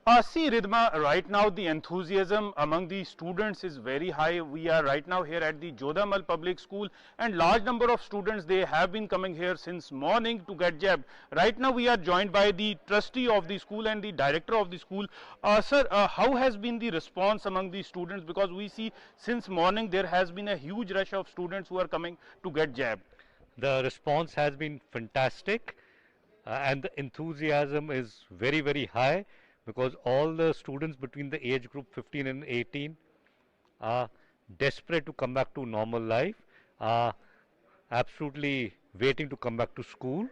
See, Ridhima, right now the enthusiasm among the students is very high. We are right now here at the Jodhamal Public School, and large number of students, they have been coming here since morning to get jabbed. Right now we are joined by the trustee of the school and the director of the school. Sir, how has been the response among the students? Because we see since morning there has been a huge rush of students who are coming to get jabbed. The response has been fantastic, and the enthusiasm is very, very high because all the students between the age group 15 and 18 are desperate to come back to normal life, are absolutely waiting to come back to school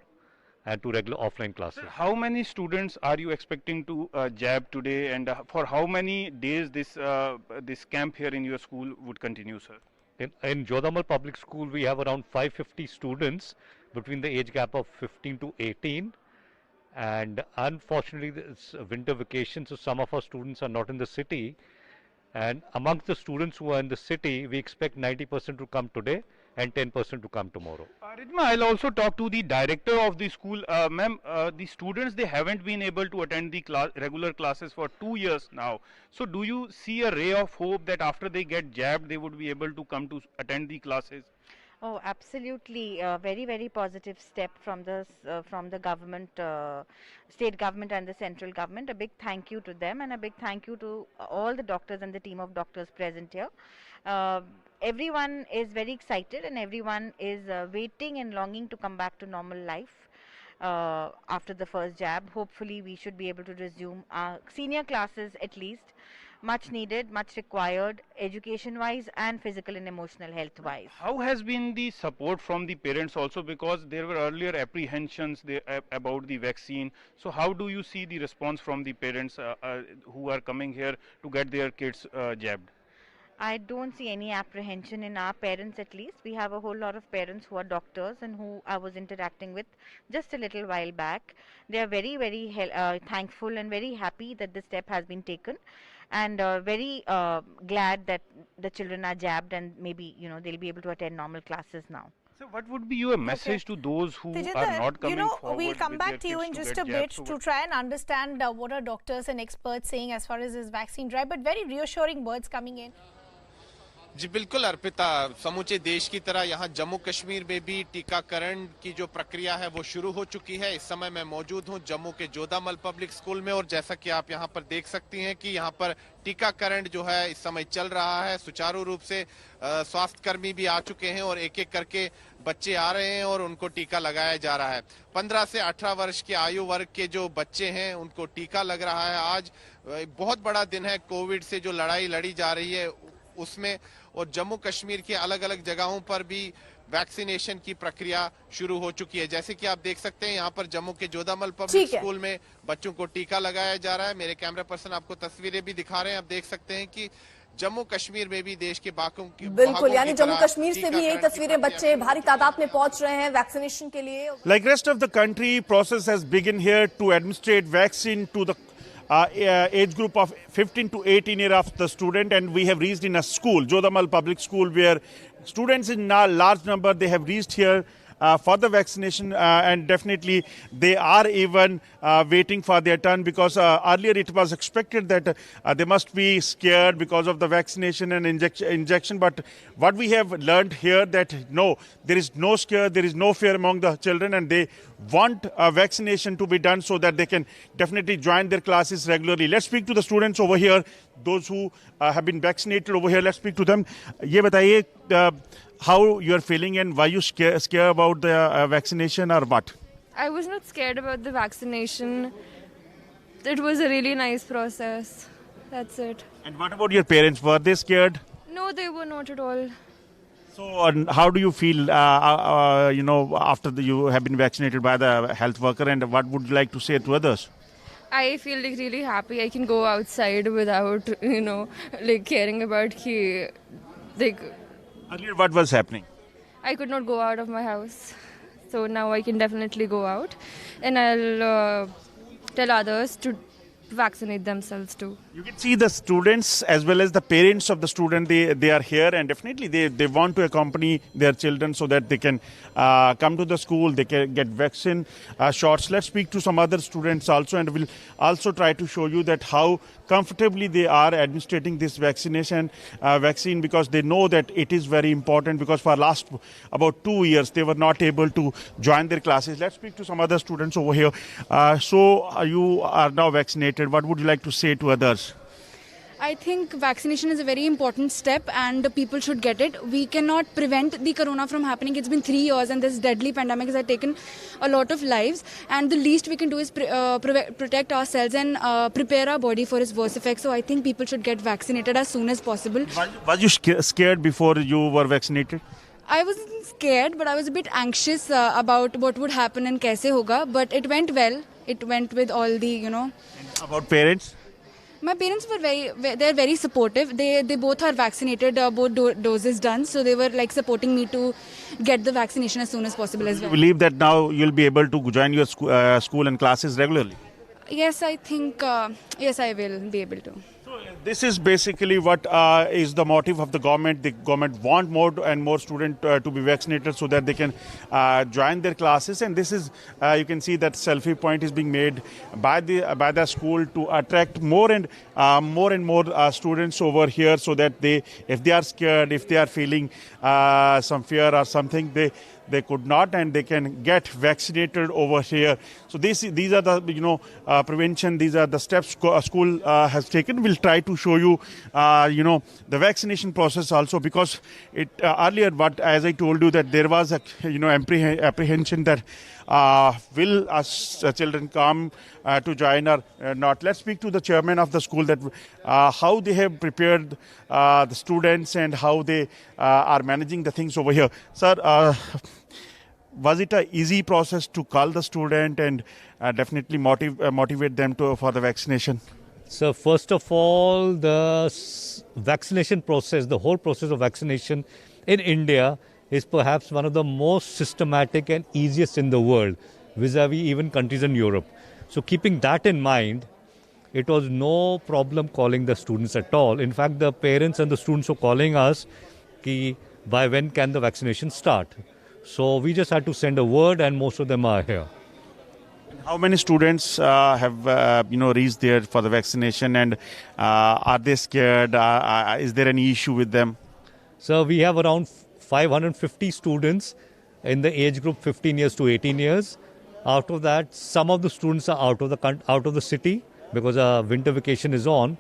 and to regular offline classes. How many students are you expecting to jab today, and for how many days this camp here in your school would continue, sir? In Jodhamal Public School, we have around 550 students between the age gap of 15 to 18. And unfortunately, it's a winter vacation, so some of our students are not in the city. And amongst the students who are in the city, we expect 90% to come today and 10% to come tomorrow. Ridhima, I'll also talk to the director of the school. Ma'am, the students, they haven't been able to attend the regular classes for 2 years now. So do you see a ray of hope that after they get jabbed, they would be able to come to attend the classes? Oh, absolutely. A very, very positive step from the government, state government and the central government. A big thank you to them and a big thank you to all the doctors and the team of doctors present here. Uh, Everyone is very excited and everyone is waiting and longing to come back to normal life after the first jab. Hopefully, we should be able to resume our senior classes at least. Much needed, much required, education wise and physical and emotional health wise. How has been the support from the parents also, because there were earlier apprehensions about the vaccine? So how do you see the response from the parents who are coming here to get their kids jabbed? I don't see any apprehension in our parents at least. We have a whole lot of parents who are doctors and who I was interacting with just a little while back. They are very, very thankful and very happy that this step has been taken, and very glad that the children are jabbed and maybe they'll be able to attend normal classes now. So what would be your message to those who are not coming forward? We'll come with back their to you kids in to just get a bit jabbed? to try and understand what are doctors and experts saying as far as this vaccine drive, but very reassuring words coming in. जी बिल्कुल अर्पिता, समूचे देश की तरह यहाँ जम्मू कश्मीर में भी टीकाकरण की जो प्रक्रिया है वो शुरू हो चुकी है। इस समय मैं मौजूद हूँ जम्मू के जोधामल पब्लिक स्कूल में और जैसा कि आप यहाँ पर देख सकती हैं कि यहाँ पर टीकाकरण जो है इस समय चल रहा है सुचारू रूप से। स्वास्थ्य कर्मी भी आ चुके हैं और एक एक करके बच्चे आ रहे हैं और उनको टीका लगाया जा रहा है। 15 से 18 वर्ष के आयु वर्ग के जो बच्चे हैं उनको टीका लग रहा है। आज बहुत बड़ा दिन है, कोविड से जो लड़ाई लड़ी जा रही है उसमें, और जम्मू कश्मीर के अलग अलग जगहों पर भी वैक्सीनेशन की प्रक्रिया शुरू हो चुकी है। जैसे कि आप देख सकते हैं यहाँ पर जम्मू के जोधामल पब्लिक स्कूल में बच्चों को टीका लगाया जा रहा है। मेरे कैमरा पर्सन आपको तस्वीरें भी दिखा रहे हैं। आप देख सकते हैं कि जम्मू कश्मीर में भी देश के बाकों की बिल्कुल, यानी जम्मू कश्मीर से भी यही तस्वीरें, बच्चे भारी तादाद में पहुंच रहे हैं वैक्सीनेशन के लिए। Like rest of the country, process has begun here to administrate vaccine to the age group of 15 to 18 year of the student, and we have reached in a school, Jodhamal Public School, where students in large number, they have reached here for the vaccination, and definitely they are even waiting for their turn, because earlier it was expected that they must be scared because of the vaccination and injection. But what we have learned here that no, there is no scare, there is no fear among the children, and they want vaccination to be done so that they can definitely join their classes regularly. Let's speak to the students over here, those who have been vaccinated over here. Let's speak to them. ये बताइए how you are feeling and why you scared about the vaccination or what? I was not scared about the vaccination. It was a really nice process. That's it. And what about your parents? Were they scared? No, they were not at all. So how do you feel, after you have been vaccinated by the health worker, and what would you like to say to others? I feel like really happy. I can go outside without, caring about Earlier, what was happening? I could not go out of my house. So now I can definitely go out. And I'll tell others to vaccinate themselves too. You can see the students as well as the parents of the student, they are here, and definitely they want to accompany their children so that they can come to the school, they can get vaccine shots. Let's speak to some other students also, and we'll also try to show you that how comfortably they are administrating this vaccine, because they know that it is very important, because for last about 2 years they were not able to join their classes. Let's speak to some other students over here. You are now vaccinated. What would you like to say to others? I think vaccination is a very important step and people should get it. We cannot prevent the corona from happening. It's been 3 years and this deadly pandemic has taken a lot of lives, and the least we can do is protect ourselves and prepare our body for its worst effects. So I think people should get vaccinated as soon as possible. Was you scared before you were vaccinated? I wasn't scared, but I was a bit anxious about what would happen and kaise hoga, but it went well. It went with all the, About parents? My parents were they're very supportive. They both are vaccinated, both doses done. So they were like supporting me to get the vaccination as soon as possible as well. You believe that now you'll be able to join your school and classes regularly? Yes, I think, yes, I will be able to. This is basically what is the motive of the government. The government want more and more students to be vaccinated so that they can join their classes. And this is, you can see that selfie point is being made by the school to attract more and more students over here, so that if they are scared, if they are feeling some fear or something, they could not, and they can get vaccinated over here. So these are the prevention. These are the steps school has taken. We'll try to show you the vaccination process also, because it earlier, but as I told you, that there was a apprehension that will us children come to join or not. Let's speak to the chairman of the school, that how they have prepared the students and how they are managing the things over here. Sir, was it an easy process to call the student and definitely motivate them for the vaccination? So first of all, the vaccination process, the whole process of vaccination in India is perhaps one of the most systematic and easiest in the world, vis-a-vis even countries in Europe. So keeping that in mind, it was no problem calling the students at all. In fact, the parents and the students were calling us, by when can the vaccination start? So we just had to send a word, and most of them are here. How many students have reached there for the vaccination, and are they scared? Is there any issue with them? So we have around 550 students in the age group 15 years to 18 years. Out of that, some of the students are out of the city because winter vacation is on.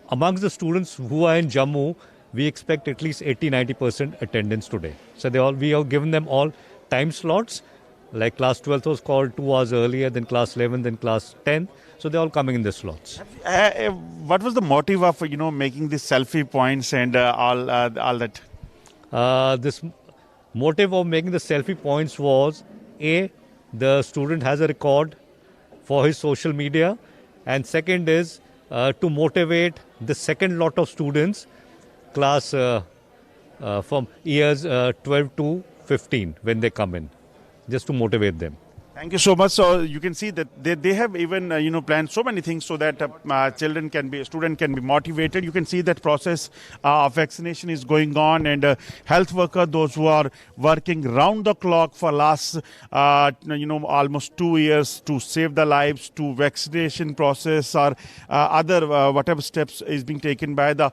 Amongst the students who are in Jammu, we expect at least 80-90% attendance today. So we have given them all time slots. Like class 12th was called 2 hours earlier, then class 11, then class 10. So they're all coming in the slots. What was the motive of making these selfie points and all that? This motive of making the selfie points was, the student has a record for his social media, and second is to motivate the second lot of students, class from years 12 to 15 when they come in, just to motivate them. Thank you so much. So you can see that they have even planned so many things so that student can be motivated. You can see that process of vaccination is going on, and health worker, those who are working round the clock for last almost 2 years to save the lives, to vaccination process or other whatever steps is being taken by the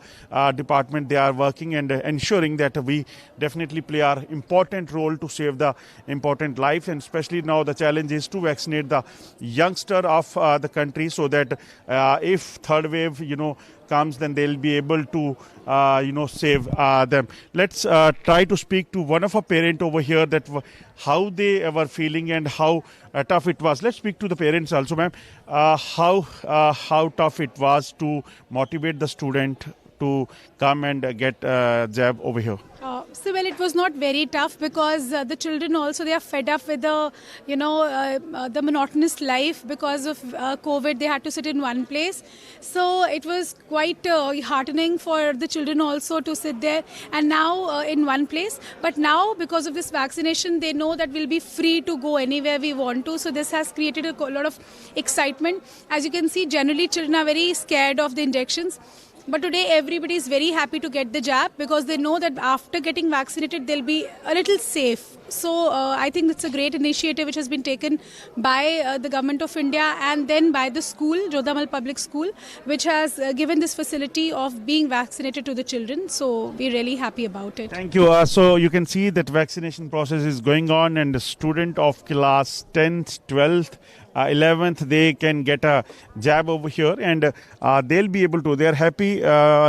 department. They are working and ensuring that we definitely play our important role to save the important life, and especially now the challenge is to vaccinate the youngster of the country, so that if third wave comes, then they'll be able to save them. Let's try to speak to one of our parent over here, that how they were feeling and how tough it was. Let's speak to the parents also, ma'am. How tough it was to motivate the student to come and get jab over here? Well, it was not very tough because the children also, they are fed up with the, the monotonous life because of COVID. They had to sit in one place. So it was quite heartening for the children also to sit there and now in one place. But now because of this vaccination, they know that we'll be free to go anywhere we want to. So this has created a lot of excitement. As you can see, generally children are very scared of the injections. But today everybody is very happy to get the jab because they know that after getting vaccinated they'll be a little safe. So I think it's a great initiative which has been taken by the Government of India and then by the school, Jodhamal Public School, which has given this facility of being vaccinated to the children. So we're really happy about it. Thank you. So you can see that vaccination process is going on, and the student of class 10th, 12th, 11th, they can get a jab over here, and they'll be able to. They're happy.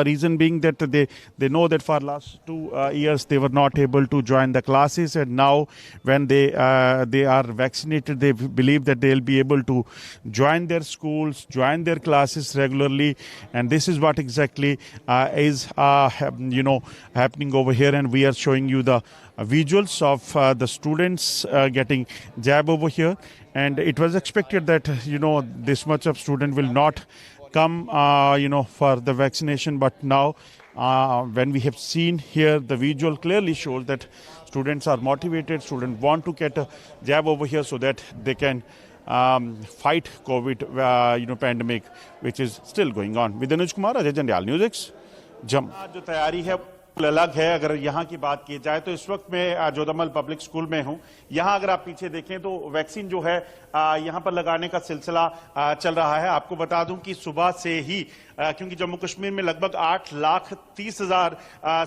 Reason being that they know that for last 2 years they were not able to join the classes, and now when they are vaccinated, they believe that they'll be able to join their schools, join their classes regularly, and this is what exactly is happening over here. And we are showing you the visuals of the students getting jab over here. And it was expected that, this much of student will not come, for the vaccination. But now, when we have seen here, the visual clearly shows that students are motivated. Students want to get a jab over here so that they can fight COVID, pandemic, which is still going on. With Anuj Kumar, Ajay Jandial, News X, Jammu. जो तैयारी है अलग है। अगर यहाँ की बात की जाए तो इस वक्त मैं जोधामल पब्लिक स्कूल में हूँ। यहाँ अगर आप पीछे देखें तो वैक्सीन जो है यहाँ पर लगाने का सिलसिला चल रहा है। आपको बता दूं कि सुबह से ही, क्योंकि जम्मू कश्मीर में लगभग 8,30,000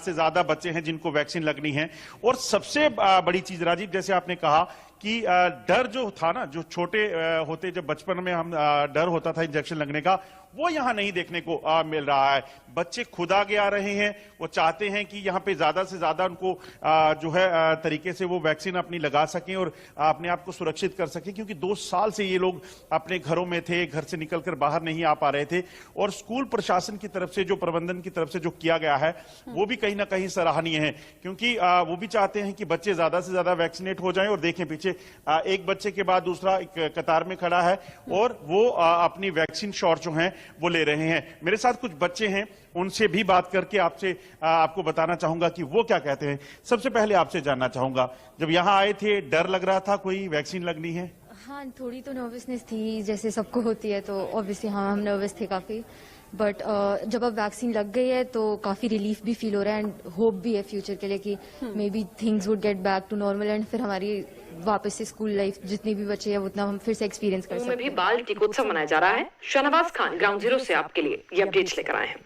से ज्यादा बच्चे हैं जिनको वैक्सीन लगनी है। और सबसे बड़ी चीज राजीव, जैसे आपने कहा कि डर जो था ना, जो छोटे होते जब बचपन में हम डर होता था इंजेक्शन लगने का, वो यहाँ नहीं देखने को मिल रहा है। बच्चे खुद आगे आ रहे हैं, वो चाहते हैं कि यहाँ पे ज्यादा से ज्यादा उनको जो है तरीके से वो वैक्सीन अपनी लगा सकें और अपने आप को सुरक्षित कर सकें, क्योंकि 2 साल से ये लोग अपने घरों में थे, घर से निकलकर बाहर नहीं आ पा रहे थे। और स्कूल प्रशासन की तरफ से, जो प्रबंधन की तरफ से जो किया गया है, वो भी कहीं ना कहीं सराहनीय है, क्योंकि वो भी चाहते हैं कि बच्चे ज्यादा से ज्यादा वैक्सीनेट हो जाएं। और देखें पीछे एक बच्चे के बाद दूसरा एक कतार में खड़ा है और वो अपनी वैक्सीन शॉट जो है वो ले रहे हैं। मेरे साथ कुछ बच्चे हैं, उनसे भी बात करके आपको बताना चाहूंगा कि वो क्या कहते हैं। सबसे पहले आपसे जानना चाहूंगा, जब यहाँ आए थे डर लग रहा था कोई वैक्सीन लगनी है? हाँ, थोड़ी तो नर्वसनेस थी, जैसे सबको होती है, तो ऑब्वियसली हाँ हम नर्वस थे काफी। बट जब अब वैक्सीन लग गई है तो काफी रिलीफ भी फील हो रहा है एंड होप भी है फ्यूचर के लिए कि maybe things would get back to normal and फिर हमारी वापस से स्कूल लाइफ जितनी भी बचे है उतना हम फिर से एक्सपीरियंस कर सकते हैं। में भी बाल टीकोत्सव मनाया जा रहा है। शाहनवाज खान ग्राउंड जीरो से आपके लिए ये अपडेट्स लेकर आए हैं।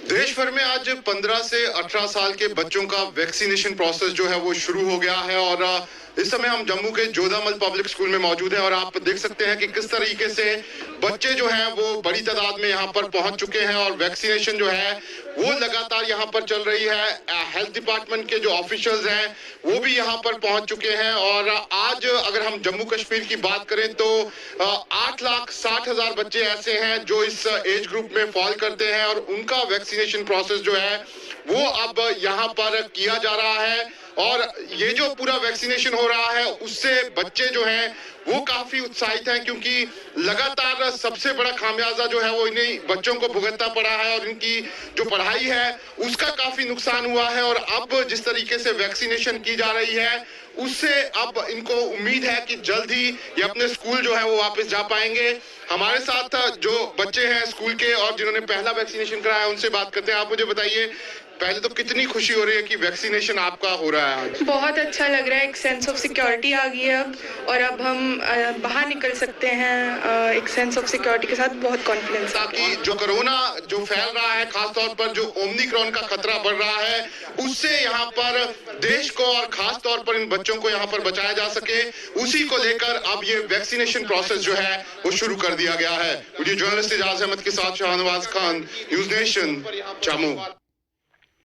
देश भर में आज 15 से 18 साल के बच्चों का वैक्सीनेशन प्रोसेस जो है वो शुरू हो गया है और इस समय हम जम्मू के जोधामल पब्लिक स्कूल में मौजूद हैं और आप देख सकते हैं कि किस तरीके से बच्चे जो हैं वो बड़ी तादाद में यहाँ पर पहुंच चुके हैं और वैक्सीनेशन जो है वो लगातार यहाँ पर चल रही है। हेल्थ डिपार्टमेंट के जो ऑफिशियल्स हैं वो भी यहाँ पर पहुंच चुके हैं और आज अगर हम जम्मू कश्मीर की बात करें तो 8,60,000 बच्चे ऐसे हैं जो इस एज ग्रुप में फॉल करते हैं और उनका वैक्सीनेशन प्रोसेस जो है वो अब यहाँ पर किया जा रहा है। और ये जो पूरा वैक्सीनेशन हो रहा है उससे बच्चे जो हैं वो काफी उत्साहित हैं, क्योंकि लगातार सबसे बड़ा खामियाजा जो है वो इन्हीं बच्चों को भुगतना पड़ा है और इनकी जो पढ़ाई है उसका काफी नुकसान हुआ है। और अब जिस तरीके से वैक्सीनेशन की जा रही है उससे अब इनको उम्मीद है कि जल्द ही ये अपने स्कूल जो है वो वापस जा पाएंगे। हमारे साथ जो बच्चे हैं स्कूल के और जिन्होंने पहला वैक्सीनेशन कराया उनसे बात करते हैं। आप मुझे बताइए, पहले तो कितनी खुशी हो रही है कि वैक्सीनेशन आपका हो रहा है आज? बहुत अच्छा लग रहा है, एक सेंस ऑफ सिक्योरिटी आ गई है अब और अब हम बाहर निकल सकते हैं एक सेंस ऑफ सिक्योरिटी के साथ, बहुत कॉन्फिडेंस। ताकि जो कोरोना जो फैल रहा है, खासतौर पर जो ओमिक्रॉन का खतरा बढ़ रहा है, उससे यहाँ पर देश को और खास तौर पर इन बच्चों को यहाँ पर बचाया जा सके, उसी को लेकर अब ये वैक्सीनेशन प्रोसेस जो है वो शुरू कर दिया गया है। मुझे जर्नलिस्ट इजाज अहमद के साथ शाहनवाज खान, न्यूज नेशन, जम्मू।